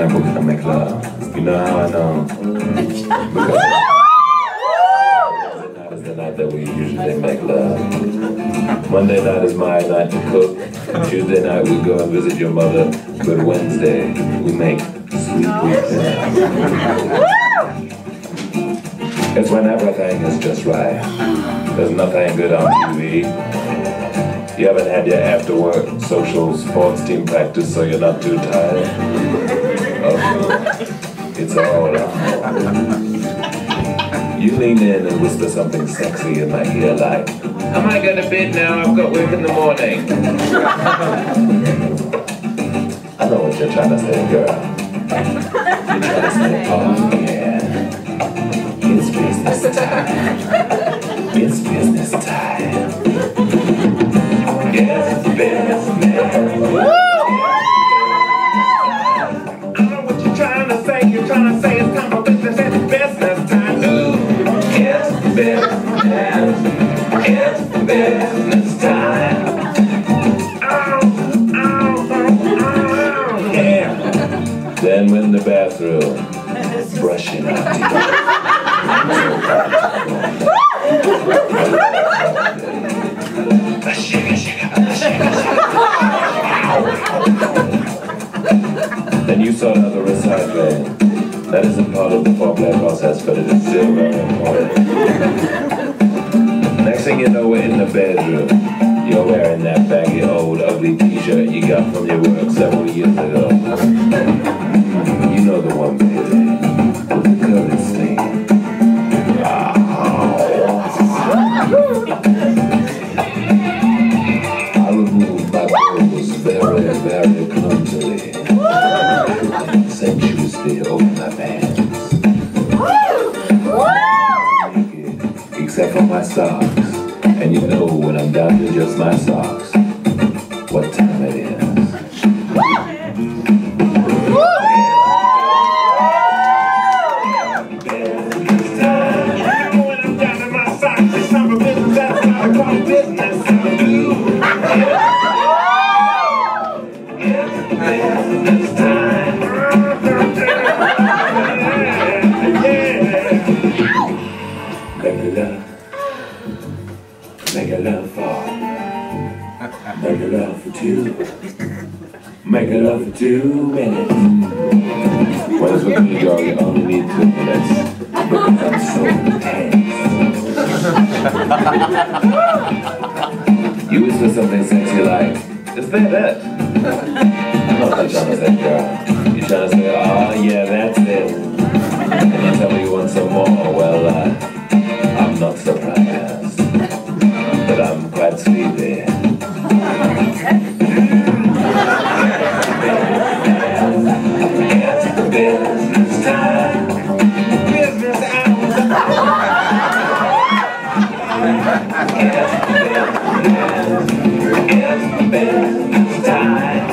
tonight we're gonna make love. You know how I know? Because tonight is the night that we usually make love. Monday night is my night to cook. Tuesday night we go and visit your mother. But Wednesday we make sweet love. It's when everything is just right. There's nothing good on TV. You haven't had your after-work social sports team practice, so you're not too tired. It's all up. You lean in and whisper something sexy in my ear like, I might go to bed now, I've got work in the morning. I know what you're trying to say, girl. You're trying to say, oh yeah, it's business time. It's business time. Yes, business. You're trying to say it's time for business and business time. Ooh, it's business. It's business time. Oh, yeah. Then we're in the bathroom, brushing our teeth. Then you sort out the recycling. That isn't part of the foreplay process, but it is still very important. Next thing you know, we're in the bedroom. You're wearing that baggy, old, ugly t-shirt you got from your work several years ago. You know the one, baby, with the curly stain. I removed my clothes very, very clumsily. Sensuously over my pants. Except for my socks. And you know when I'm down to just my socks, what time it is. Business time. You know when I'm down to my socks, it's time for business. That's how I call business. It's business time. Make a love for. Make a love for two. Make a love for 2 minutes. When it's with me, girl, you only need 2 minutes. Because I'm so intense. You whisper something sexy like, is that it? I know what you're trying to say, girl. You're trying to say, oh yeah, that's it. And you tell me you want some more. Well, I'm not surprised, but I'm quite sleepy. It's business time. Business hours. It's business time.